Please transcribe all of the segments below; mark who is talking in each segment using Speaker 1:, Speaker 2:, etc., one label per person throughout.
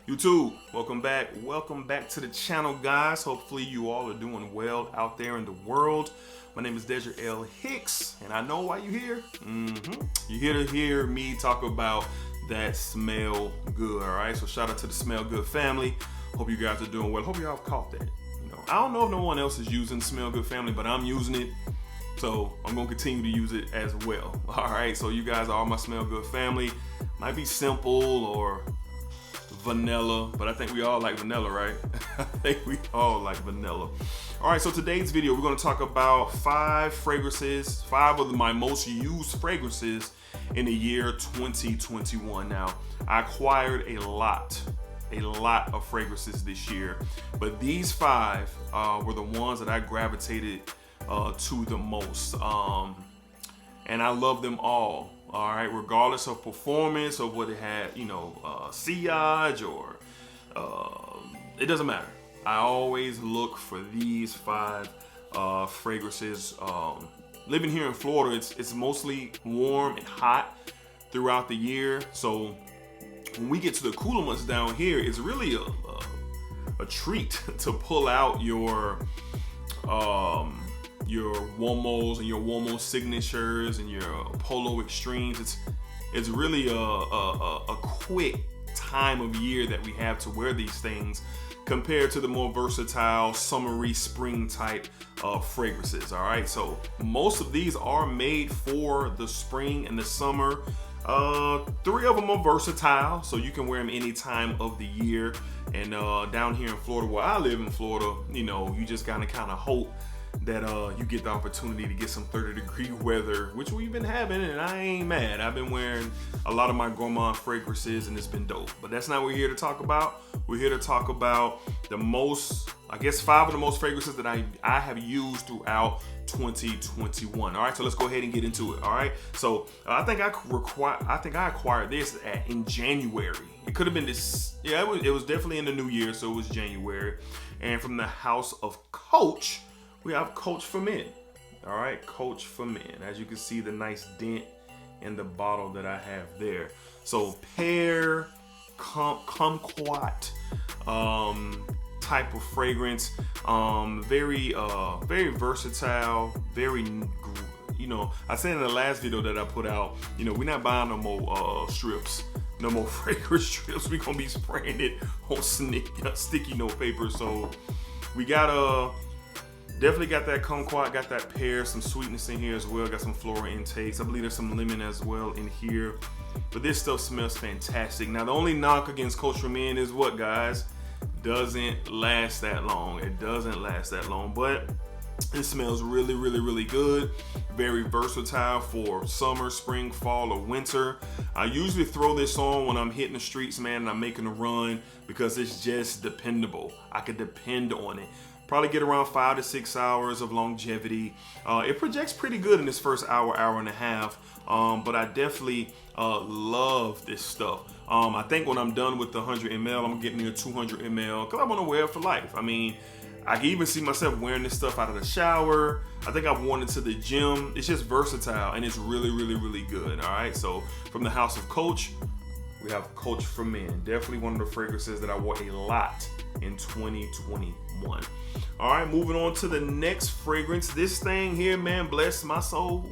Speaker 1: YouTube, welcome back to the channel, guys. Hopefully you all are doing well out there in the world. My name is Desiree L. Hicks, and I know why you're here. You're here to hear me talk about that smell good. All right, so shout out to the Smell Good family. Hope you guys are doing well. Hope y'all have caught that. I don't know if no one else is using Smell Good family, but I'm using it, so I'm gonna continue to use it as well. All right, so you guys are my Smell Good family. Might be simple or vanilla, but I think we all like vanilla, right? I think we all like vanilla. All right, so today's video, we're going to talk about five of my most used fragrances in the year 2021. Now, I acquired a lot of fragrances this year, but these five were the ones that I gravitated to the most, and I love them all. All right, regardless of performance or what it had, sillage or it doesn't matter. I always look for these five fragrances. Living here in Florida, it's mostly warm and hot throughout the year. So when we get to the cooler months down here, it's really a treat to pull out your Womos and your Womo signatures and your Polo Extremes. It's really a quick time of year that we have to wear these things compared to the more versatile summery spring type of fragrances. All right, so most of these are made for the spring and the summer. Three of them are versatile, so you can wear them any time of the year. And down here in Florida, where I live in Florida, you just gotta kind of hope that you get the opportunity to get some 30-degree weather, which we've been having, and I ain't mad. I've been wearing a lot of my gourmand fragrances, and it's been dope. But that's not what we're here to talk about. We're here to talk about five of the most fragrances that I have used throughout 2021. All right, so let's go ahead and get into it. All right, so I think I acquired this in January. It could have been this. Yeah, it was definitely in the new year, so it was January. And from the house of Coach, we have Coach for Men. All right, Coach for Men. As you can see, the nice dent in the bottle that I have there. So pear, kumquat type of fragrance. Very versatile. I said in the last video that I put out, we're not buying no more strips. No more fragrance strips. We're gonna be spraying it on sticky note paper. So we got definitely got that kumquat, got that pear, some sweetness in here as well, got some floral intakes. I believe there's some lemon as well in here. But this stuff smells fantastic. Now, the only knock against Coach for Men is what, guys? Doesn't last that long. It doesn't last that long, but it smells really, really, really good. Very versatile for summer, spring, fall, or winter. I usually throw this on when I'm hitting the streets, man, and I'm making a run because it's just dependable. I can depend on it. Probably get around 5 to 6 hours of longevity. It projects pretty good in this first hour and a half, but I definitely love this stuff. I think when I'm done with the 100 ml, I'm getting me a 200 ml because I want to wear it for life. I mean, I can even see myself wearing this stuff out of the shower. I think I've worn it to the gym. It's just versatile, and it's really, really, really good. All right, so from the house of Coach, we have Coach for Men. Definitely one of the fragrances that I wore a lot in 2021. All right, moving on to the next fragrance. This thing here, man, bless my soul.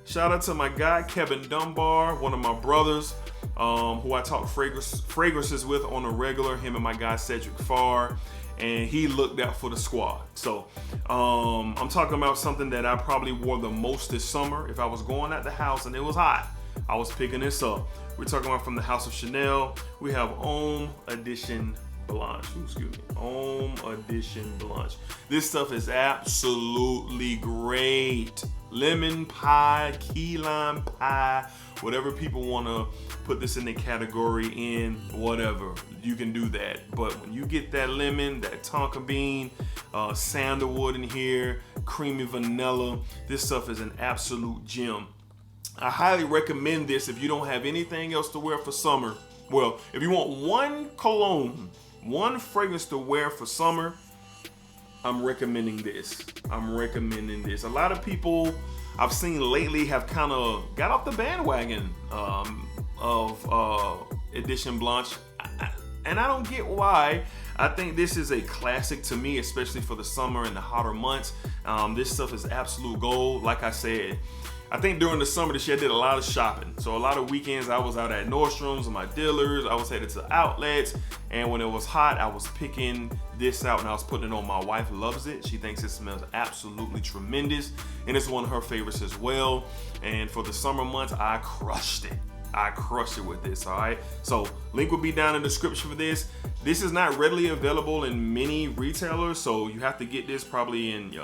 Speaker 1: Shout out to my guy, Kevin Dunbar, one of my brothers, who I talk fragrances with on a regular, him and my guy, Cedric Farr, and he looked out for the squad. So I'm talking about something that I probably wore the most this summer. If I was going out the house and it was hot, I was picking this up. We're talking about from the house of Chanel. We have Homme Edition Blanc. Homme Edition Blanc. This stuff is absolutely great. Lemon pie, key lime pie, whatever people want to put this in the category in, whatever, you can do that. But when you get that lemon, that tonka bean, sandalwood in here, creamy vanilla, this stuff is an absolute gem. I highly recommend this if you don't have anything else to wear for summer. Well, if you want one fragrance to wear for summer, I'm recommending this. A lot of people I've seen lately have kind of got off the bandwagon of Edition Blanc. and I don't get why. I think this is a classic to me, especially for the summer and the hotter months. This stuff is absolute gold. Like I said, I think during the summer this year I did a lot of shopping. So a lot of weekends I was out at Nordstrom's and my dealers. I was headed to outlets, and when it was hot, I was picking this out and I was putting it on. My wife loves it. She thinks it smells absolutely tremendous, and it's one of her favorites as well. And for the summer months, I crushed it. I crushed it with this, all right? So link will be down in the description for this. This is not readily available in many retailers, so you have to get this probably in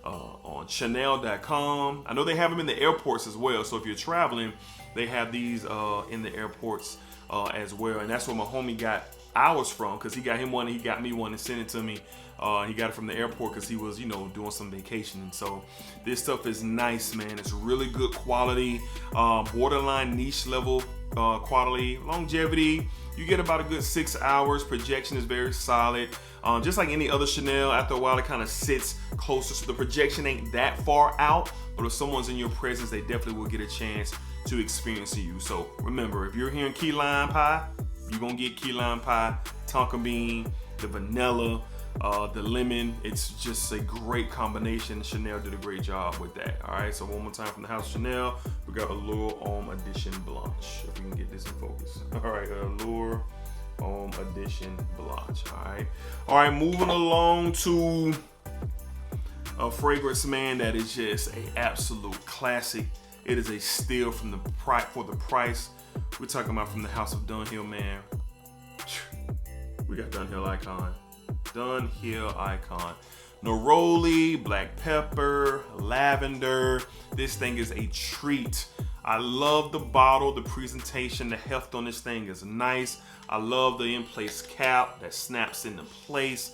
Speaker 1: on Chanel.com. I know they have them in the airports as well, so if you're traveling, they have these in the airports as well. And that's where my homie got ours from, because he got him one and he got me one and sent it to me. He got it from the airport because he was, you know, doing some vacationing. So this stuff is nice, man. It's really good quality, borderline niche level quality, longevity. You get about a good 6 hours. Projection is very solid. Just like any other Chanel, after a while it kind of sits closer, so the projection ain't that far out, but if someone's in your presence, they definitely will get a chance to experience you. So remember, if you're hearing key lime pie, you're gonna get key lime pie, tonka bean, the vanilla, the lemon. It's just a great combination. Chanel did a great job with that. All right, so one more time from the house Chanel, we got Allure Homme Edition Blanche. If we can get this in focus. All right, Allure Homme Edition Blanche. All right, moving along to a fragrance, man, that is just an absolute classic. It is a steal from the for the price. We're talking about from the house of Dunhill, man. We got Dunhill Icon. Dunhill Icon. Neroli, black pepper, lavender. This thing is a treat. I love the bottle, the presentation, the heft on this thing is nice. I love the in-place cap that snaps into place.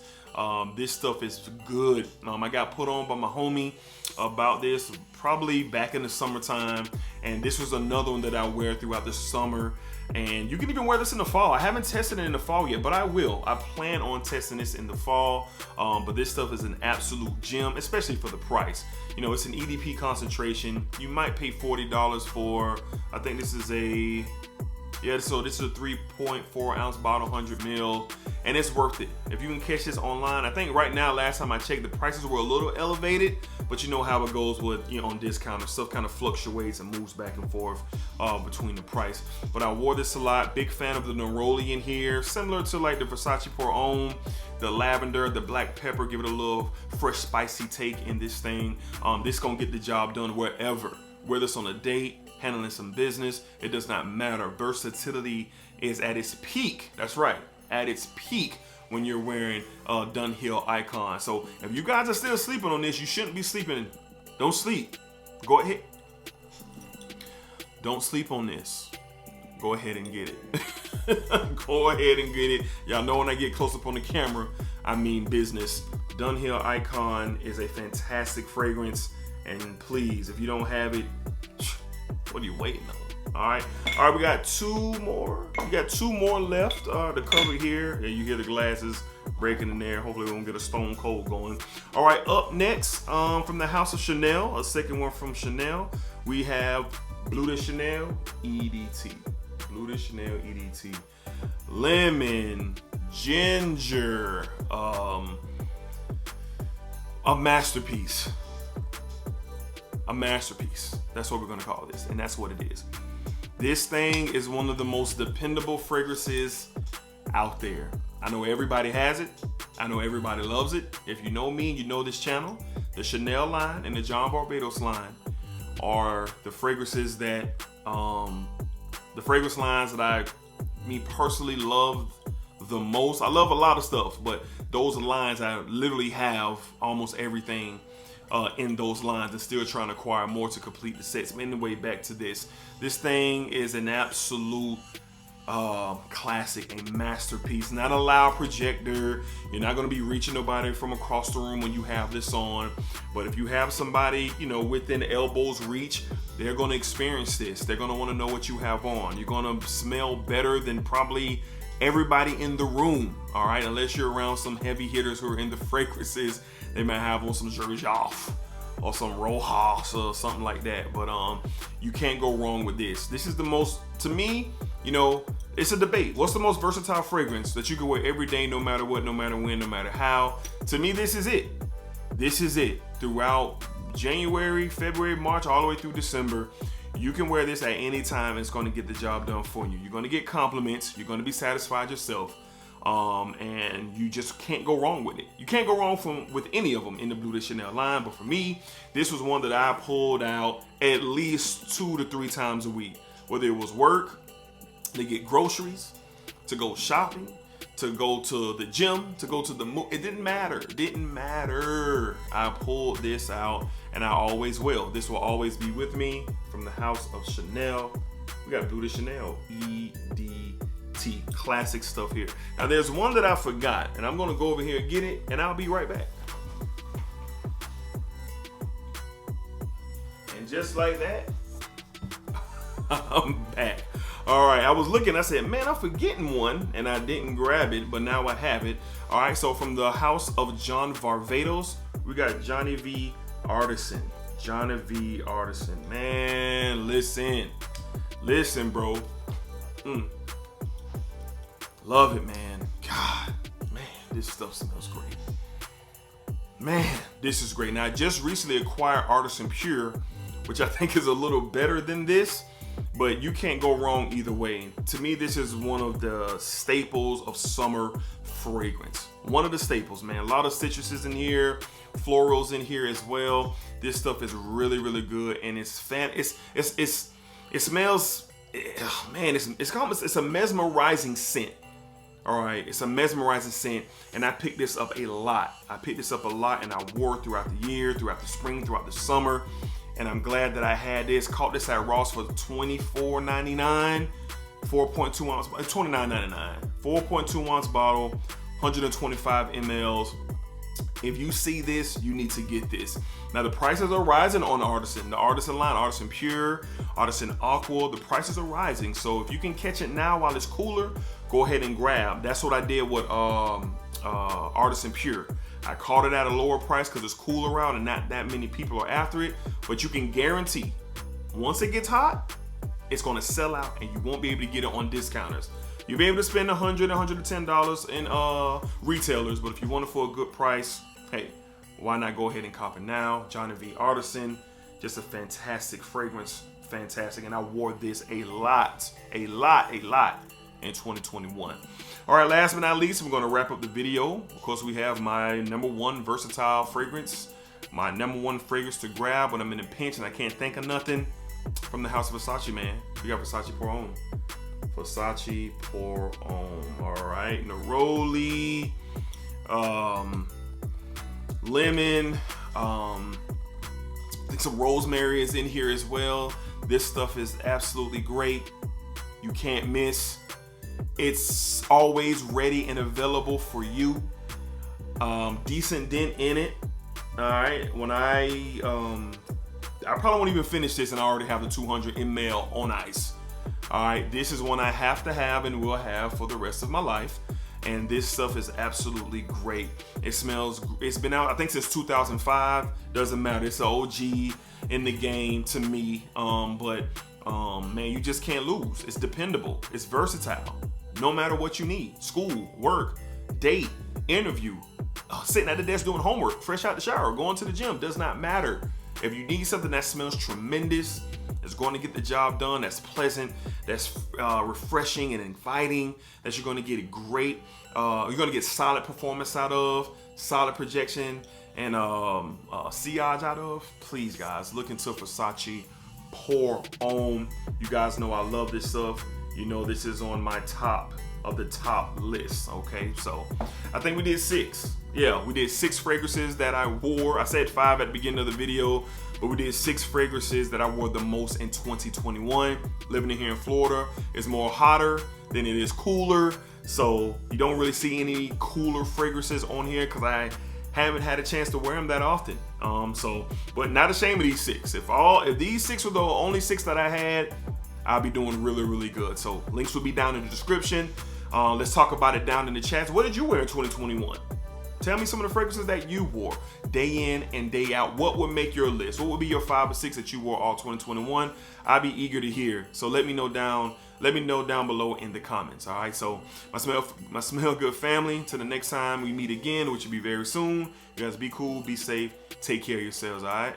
Speaker 1: This stuff is good. I got put on by my homie about this probably back in the summertime, and this was another one that I wear throughout the summer. And you can even wear this in the fall. I haven't tested it in the fall yet, but I will. I plan on testing this in the fall. But this stuff is an absolute gem, especially for the price. You know, it's an EDP concentration. You might pay $40 for, I think this is a, yeah, so this is a 3.4 ounce bottle, 100 ml, and it's worth it. If you can catch this online, I think right now, last time I checked, the prices were a little elevated, but you know how it goes with, you know, on discount, stuff kind of fluctuates and moves back and forth between the price. But I wore this a lot. Big fan of the Neroli in here, similar to like the Versace Pour Homme, the lavender, the black pepper, give it a little fresh, spicy take in this thing. This gonna get the job done wherever, whether it's on a date, handling some business, it does not matter. Versatility is at its peak. That's right, at its peak when you're wearing Dunhill Icon. So if you guys are still sleeping on this, you shouldn't be sleeping. Don't sleep. Go ahead. Don't sleep on this. Go ahead and get it. Go ahead and get it. Y'all know when I get close up on the camera, I mean business. Dunhill Icon is a fantastic fragrance, and please, if you don't have it, what are you waiting on? All right, we got two more. We got two more left to cover here. Yeah, you hear the glasses breaking in there. Hopefully we won't get a stone cold going. All right, up next from the house of Chanel, a second one from Chanel, we have Bleu de Chanel EDT. Bleu de Chanel EDT. Lemon, ginger, a masterpiece. A masterpiece. That's what we're gonna call this, and that's what it is. This thing is one of the most dependable fragrances out there. I know everybody has it. I know everybody loves it. If you know me, you know this channel. The Chanel line and the John Barbados line are the fragrances that, the fragrance lines that I personally love the most. I love a lot of stuff, but those lines I literally have almost everything in those lines, and still trying to acquire more to complete the sets. But anyway, back to this. This thing is an absolute classic, a masterpiece. Not a loud projector. You're not going to be reaching nobody from across the room when you have this on. But if you have somebody, you know, within elbow's reach, they're going to experience this. They're going to want to know what you have on. You're going to smell better than probably everybody in the room, all right? Unless you're around some heavy hitters who are into fragrances, they might have on some Xerjoff or some Rojas or something like that. But you can't go wrong with this. This is the most, to me, You know, it's a debate. What's the most versatile fragrance that you can wear every day, no matter what, no matter when, no matter how? To me, this is it. This is it. Throughout January, February, March, all the way through December, you can wear this at any time. It's going to get the job done for you. You're going to get compliments. You're going to be satisfied yourself. And you just can't go wrong with it. You can't go wrong with any of them in the Bleu de Chanel line. But for me, this was one that I pulled out at least 2 to 3 times a week. Whether it was work, to get groceries, to go shopping, to go to the gym, to go to the it didn't matter. It didn't matter. I pulled this out, and I always will. This will always be with me from the house of Chanel. We got Bleu de Chanel EDP, classic stuff here. Now there's one that I forgot, and I'm gonna go over here and get it, and I'll be right back. And just like that, I'm back. All right, I was looking, I said, man, I'm forgetting one, and I didn't grab it, but now I have it. All right, so from the house of John Varvatos, we got Johnny V Artisan. Johnny V Artisan. Man, listen, bro. Love it, man. God, man, this stuff smells great. Man, this is great. Now, I just recently acquired Artisan Pure, which I think is a little better than this. But you can't go wrong either way. To me, this is one of the staples of summer fragrance. One of the staples, man. A lot of citruses in here, florals in here as well. This stuff is really, really good, and it smells. Man, it's a mesmerizing scent. All right, it's a mesmerizing scent, and I picked this up a lot. And I wore it throughout the year, throughout the spring, throughout the summer. And I'm glad that I had this. Caught this at Ross for $24.99, 4.2 ounce, $29.99, 4.2 ounce bottle, 125 mLs. If you see this, you need to get this. Now the prices are rising on Artisan. The Artisan line, Artisan Pure, Artisan Aqua, the prices are rising. So if you can catch it now while it's cooler, go ahead and grab. That's what I did with Artisan Pure. I caught it at a lower price because it's cool around and not that many people are after it. But you can guarantee, once it gets hot, it's going to sell out and you won't be able to get it on discounters. You'll be able to spend $100, $110 in retailers, but if you want it for a good price, hey, why not go ahead and cop it now? Johnny V Artisan, just a fantastic fragrance, fantastic. And I wore this a lot in 2021. All right, last but not least, I'm going to wrap up the video. Of course, we have my #1 versatile fragrance, my #1 fragrance to grab when I'm in a pinch and I can't think of nothing, from the house of Versace, man. We got Versace Pour Homme. Versace Pour Homme. All right, Neroli, lemon, I think some rosemary is in here as well. This stuff is absolutely great. You can't miss. It's always ready and available for you. Decent dent in it. All right. When I probably won't even finish this, and I already have the 200 ml on ice. All right. This is one I have to have and will have for the rest of my life. And this stuff is absolutely great. It smells. It's been out, I think, since 2005. Doesn't matter. It's an OG in the game to me. Man, you just can't lose. It's dependable. It's versatile. No matter what you need. School, work, date, interview, sitting at the desk doing homework, fresh out the shower, going to the gym. Does not matter. If you need something that smells tremendous, that's going to get the job done, that's pleasant, that's refreshing and inviting, that you're going to get a great, you're going to get solid performance out of, solid projection, and sillage out of, please guys, look into Versace Pour Homme. You guys know I love this stuff. You know this is on my top of the top list, okay? So I think we did 6. Yeah, we did 6 fragrances that I wore. I said 5 at the beginning of the video, but we did 6 fragrances that I wore the most in 2021. Living in here in Florida, it's more hotter than it is cooler. So you don't really see any cooler fragrances on here because I haven't had a chance to wear them that often. But not ashamed of these 6. If these 6 were the only 6 that I had, I'll be doing really, really good. So links will be down in the description. Let's talk about it down in the chats. What did you wear in 2021? Tell me some of the fragrances that you wore day in and day out. What would make your list? What would be your 5 or 6 that you wore all 2021? I'd be eager to hear. So let me know down below in the comments. All right. So my smell good family. Till the next time we meet again, which will be very soon. You guys be cool, be safe, take care of yourselves. All right.